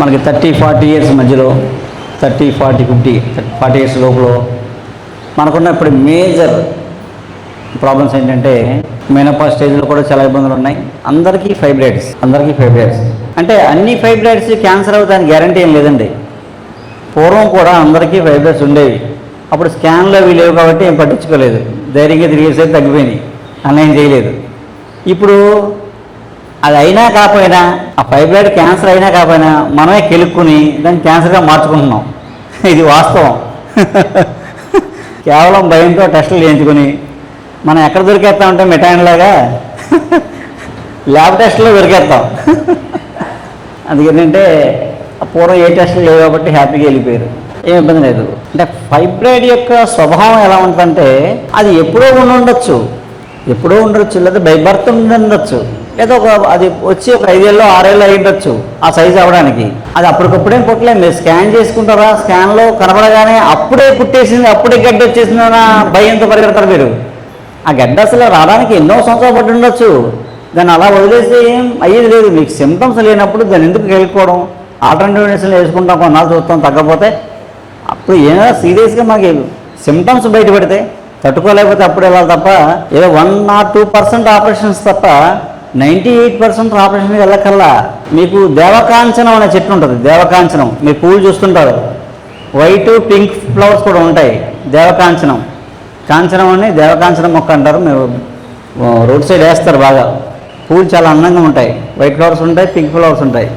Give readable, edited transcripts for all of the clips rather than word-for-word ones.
మనకి 30-40 ఇయర్స్ మధ్యలో 30-40-50 ఇయర్స్ లోపల మనకున్న ఇప్పుడు మేజర్ ప్రాబ్లమ్స్ ఏంటంటే మెనోపాజ్ స్టేజ్లో కూడా చాలా ఇబ్బందులు ఉన్నాయి. అందరికీ ఫైబ్రాయిడ్స్ అంటే అన్ని ఫైబ్రాయిడ్స్ క్యాన్సర్ అవుతానికి గ్యారంటీ ఏం లేదండి. పూర్వం కూడా అందరికీ ఫైబ్రాయిడ్స్ ఉండేవి. అప్పుడు స్కాన్లో అవి లేవు కాబట్టి ఏం పట్టించుకోలేదు, ధైర్యంగా తిరిగేసేది తగ్గిపోయినాయి, అన్నేం చేయలేదు. ఇప్పుడు అది అయినా కాకపోయినా, ఆ ఫైబ్రాయిడ్ క్యాన్సర్ అయినా కాకపోయినా మనమే కెలుక్కుని దాన్ని క్యాన్సర్గా మార్చుకుంటున్నాం. ఇది వాస్తవం. కేవలం భయంతో టెస్టులు చేయించుకొని మనం ఎక్కడ దొరికేస్తామంటే మిఠాయిలాగా ల్యాబ్ టెస్ట్లో దొరికేస్తాం. అందుకేంటంటే పూర్వం ఏ టెస్టులు లేవు కాబట్టి హ్యాపీగా వెళ్ళిపోయారు, ఏం ఇబ్బంది లేదు. అంటే ఫైబ్రాయిడ్ యొక్క స్వభావం ఎలా ఉంటుందంటే అది ఎప్పుడో ఉండొచ్చు, లేదా బై బర్త్ ఉండొచ్చు, లేదా అది వచ్చి ఒక 5 ఏళ్ళు 6 ఏళ్ళు అయి ఉండొచ్చు ఆ సైజు అవ్వడానికి. అది అప్పటికప్పుడేం పుట్టలేదు. మీరు స్కాన్ చేసుకుంటారా, స్కాన్లో కనబడగానే అప్పుడే పుట్టేసింది, అప్పుడే గడ్డ వచ్చేసిందన్న భయంతో పరిగెడతారు మీరు. ఆ గడ్డ అసలు రావడానికి ఎన్నో సంవత్సరాలు పట్టి ఉండొచ్చు. దాన్ని అలా వదిలేసి ఏం అయ్యేది లేదు. మీకు సిమ్టమ్స్ లేనప్పుడు దాన్ని ఎందుకు వెళ్ళిపోవడం? ఆల్టర్నేటివ్ మెడిసిన్ వేసుకుంటాం, కొన్నాళ్ళు చూస్తాం, తగ్గపోతే అప్పుడు ఏమైనా సీరియస్గా మాకు సిమ్టమ్స్ బయటపడితే తట్టుకోలేకపోతే అప్పుడు వెళ్ళాలి తప్ప ఏదో 1-2% ఆపరేషన్స్ తప్ప 98% ఆపరేషన్కి వెళ్ళకల్లా. మీకు దేవకాంచనం అనే చెట్టు ఉంటుంది. దేవకాంచనం మీరు పూలు చూస్తుంటారు, వైట్ పింక్ ఫ్లవర్స్ కూడా ఉంటాయి. దేవకాంచనం అని దేవకాంచనం మొక్క అంటారు. మీరు రోడ్ సైడ్ వేస్తారు, బాగా పూలు చాలా అందంగా ఉంటాయి. వైట్ ఫ్లవర్స్ ఉంటాయి, పింక్ ఫ్లవర్స్ ఉంటాయి.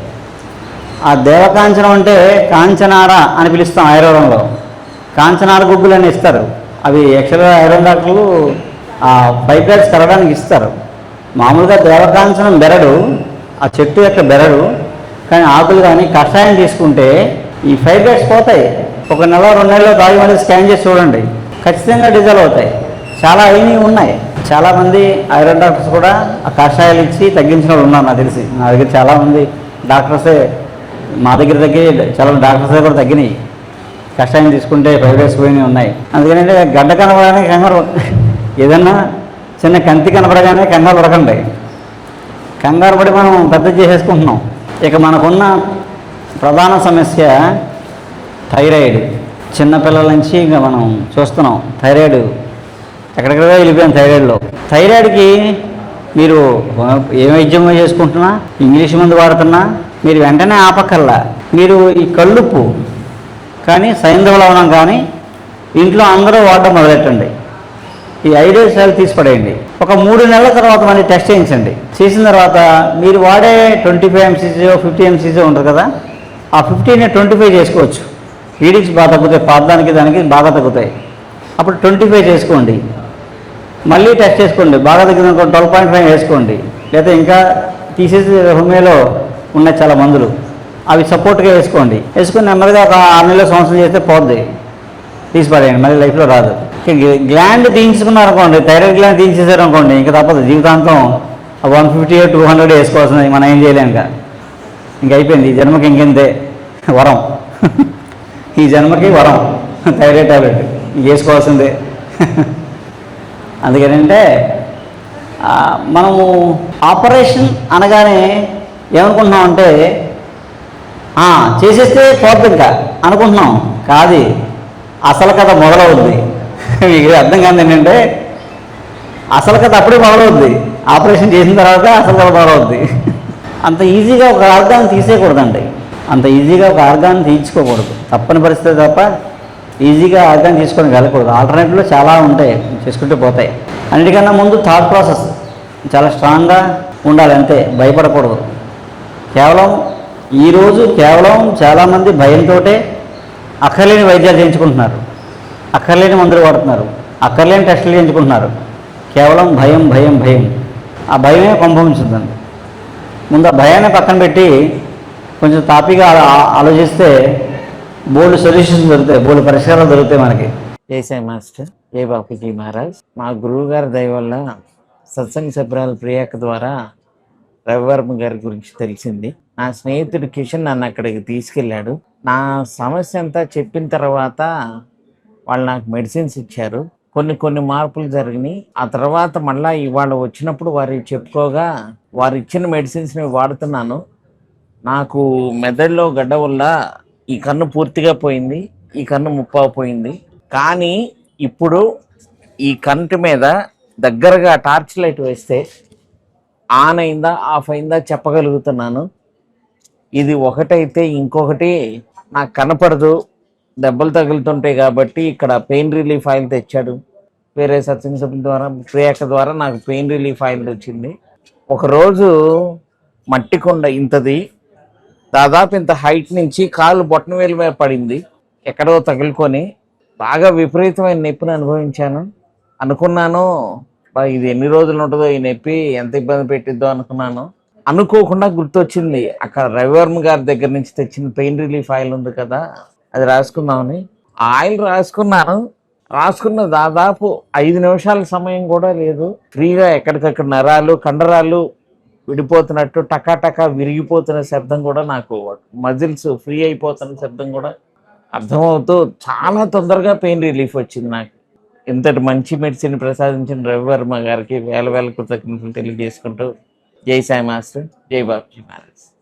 ఆ దేవకాంచనం అంటే కాంచనార అని పిలుస్తాం ఆయుర్వేదంలో. కాంచనార గుగ్గులు అని ఇస్తారు. అవి యాక్చువల్గా ఐరన్ డాక్టర్లు ఆ ఫైబ్రాయిడ్స్ కరగడానికి ఇస్తారు. మామూలుగా దేవకాంచనం బెరడు, ఆ చెట్టు యొక్క బెరడు, కానీ ఆకులు కానీ కషాయం తీసుకుంటే ఈ ఫైబ్రాయిడ్స్ పోతాయి. 1 నెల 2 నెలల్లో తాగి మళ్ళీ స్కాన్ చేసి చూడండి, ఖచ్చితంగా డిజాల్వ్ అవుతాయి. చాలా అయినవి ఉన్నాయి. చాలామంది ఐరన్ డాక్టర్స్ కూడా ఆ కషాయాలు ఇచ్చి తగ్గించిన వాళ్ళు ఉన్నారు. నాకు తెలిసి నా దగ్గర చాలామంది డాక్టర్సే, మా దగ్గర చాలా డాక్టర్సే కూడా తగ్గినాయి. కషాయం తీసుకుంటే ఫైబ్రాయిడ్స్ పోయినవి ఉన్నాయి. అందుకనంటే గడ్డ కనపడగానే కంగారు, ఏదన్నా చిన్న కంతి కనపడగానే కంగారు పడకండి. కంగారు పడి మనం పెద్ద చేసేసుకుంటున్నాం. ఇక మనకున్న ప్రధాన సమస్య థైరాయిడ్. చిన్నపిల్లల నుంచి ఇంకా మనం చూస్తున్నాం థైరాయిడ్ ఎక్కడెక్కడో వెళ్ళిపోయాం. థైరాయిడ్కి మీరు ఏ వైద్యం చేసుకుంటున్నా, ఇంగ్లీష్ మందు వాడుతున్నా మీరు వెంటనే ఆపక్కల్లా. మీరు ఈ కళ్ళుప్పు కానీ సైంధవ లవణం కానీ ఇంట్లో అందరూ వాడడం మొదలెట్టండి. ఈ 5 సార్లు తీసి పడేయండి. ఒక 3 నెలల తర్వాత మళ్ళీ టెస్ట్ చేయించండి. చేసిన తర్వాత మీరు వాడే 25 mcg 50 mcg ఉంటుంది కదా, ఆ 50ని 25 చేసుకోవచ్చు. వీడికి బాగా తగ్గుతాయి, పాదానికి దానికి బాగా తగ్గుతాయి. అప్పుడు 25 చేసుకోండి. మళ్ళీ టెస్ట్ చేసుకోండి, బాగా తగ్గిందనుకో 12.5 వేసుకోండి. లేదా ఇంకా తీసేసి హోమియోలో ఉన్న చాలా మందులు అవి సపోర్ట్గా వేసుకోండి. వేసుకుని నెమ్మదిగా ఒక 6 నెలలు సంవత్సరం చేస్తే పోద్ది, తీసి పడేయండి, మళ్ళీ లైఫ్లో రాదు. గ్లాండ్ తీయించుకున్నారనుకోండి, థైరాయిడ్ గ్లాండ్ తీయించేసారనుకోండి, ఇంకా తప్పదు. జీవితాంతం 150-200 వేసుకోవాల్సింది, మనం ఏం చేయలేం. ఇంక అయిపోయింది. ఈ జన్మకి ఇంకెంతే వరం. ఈ జన్మకి వరం థైరాయిడ్ టాబ్లెట్ వేసుకోవాల్సిందే. అందుకేనంటే మనము ఆపరేషన్ అనగానే ఏమనుకుంటున్నామంటే చేసేస్తే పోద్ది ఇంకా అనుకుంటున్నాం. కాదు, అసలు కథ మొదలవుద్ది. మీకు అర్థం కాదు ఏంటంటే అసలు కథ అప్పుడే మొదలవుద్ది. ఆపరేషన్ చేసిన తర్వాత అసలు కథ మొదలవుద్ది. అంత ఈజీగా ఒక ఆర్గాన్ తీసేయకూడదండి. అంత ఈజీగా ఒక ఆర్గాన్ తీయించుకోకూడదు. తప్పని పరిస్థితి తప్ప ఈజీగా ఆర్గాన్ తీసుకొని వెళ్ళకూడదు. ఆల్టర్నేటివ్లో చాలా ఉంటాయి, చేసుకుంటూ పోతాయి. అన్నిటికన్నా ముందు థాట్ ప్రాసెస్ చాలా స్ట్రాంగ్గా ఉండాలి, అంతే. భయపడకూడదు. ఈరోజు చాలామంది భయంతో అక్కర్లేని వైద్యాలు చేయించుకుంటున్నారు, అక్కర్లేని మందులు వాడుతున్నారు, అక్కర్లేని టెస్టులు చేయించుకుంటున్నారు. కేవలం భయం. ఆ భయమే కొంపముంచుతుందండి. ముందు ఆ భయాన్ని పక్కన పెట్టి కొంచెం తాపీగా ఆలోచిస్తే బోల్డ్ సొల్యూషన్స్ దొరుకుతాయి, బోల్డ్ పరిష్కారాలు దొరుకుతాయి మనకి. జై మాస్టర్, జై బాపూజీ మహారాజ్. మా గురువు గారి దయ వల్ల సత్సంగ సభ్యురాలు ప్రియాక ద్వారా రవివర్మ గారి గురించి తెలిసింది. నా స్నేహితుడు కిషన్ నన్ను అక్కడికి తీసుకెళ్ళాడు. నా సమస్య అంతా చెప్పిన తర్వాత వాళ్ళు నాకు మెడిసిన్స్ ఇచ్చారు. కొన్ని మార్పులు జరిగినాయి. ఆ తర్వాత మళ్ళీ ఇవాళ వచ్చినప్పుడు వారు చెప్పుకోగా వారు ఇచ్చిన మెడిసిన్స్ని వాడుతున్నాను. నాకు మెదడులో గడ్డ వల్ల ఈ కన్ను పూర్తిగా పోయింది, ఈ కన్ను ముప్పావు పోయింది. కానీ ఇప్పుడు ఈ కంటి మీద దగ్గరగా టార్చ్ లైట్ వేస్తే ఆన్ అయిందా ఆఫ్ అయిందా చెప్పగలుగుతున్నాను. ఇది ఒకటైతే ఇంకొకటి నాకు కనపడదు, దెబ్బలు తగులుతుంటాయి కాబట్టి ఇక్కడ పెయిన్ రిలీఫ్ ఆయిల్ తెచ్చాడు. వేరే సత్సంగ సభ్యుల ద్వారా ప్రియాక ద్వారా నాకు పెయిన్ రిలీఫ్ ఆయిల్ వచ్చింది. ఒకరోజు మట్టి కొండ ఇంతది, దాదాపు ఇంత హైట్ నుంచి కాలు బొట్టన వేలు మీద పడింది, ఎక్కడో తగులుకొని బాగా విపరీతమైన నొప్పిని అనుభవించాను. అనుకున్నాను ఇది ఎన్ని రోజులు ఉంటుందో ఈ నొప్పి, ఎంత ఇబ్బంది పెట్టిద్దో అనుకున్నాను. అనుకోకుండా గుర్తొచ్చింది అక్కడ రవివర్మ గారి దగ్గర నుంచి తెచ్చిన పెయిన్ రిలీఫ్ ఆయిల్ ఉంది కదా, అది రాసుకుందామని ఆ ఆయిల్ రాసుకున్నాను. రాసుకున్న దాదాపు 5 నిమిషాల సమయం కూడా లేదు, ఫ్రీగా ఎక్కడికక్కడ నరాలు కండరాలు విడిపోతున్నట్టు టకా టకా విరిగిపోతున్న శబ్దం కూడా, నాకు మజిల్స్ ఫ్రీ అయిపోతున్న శబ్దం కూడా అర్థమవుతూ చాలా తొందరగా పెయిన్ రిలీఫ్ వచ్చింది నాకు. ఇంతటి మంచి మెడిసిన్ ప్రసాదించిన రవివర్మ గారికి వేల వేల కృతజ్ఞతలు తెలియజేసుకుంటూ జై సాయి మాస్టర్, జై బాబుజీ మహారాజ్.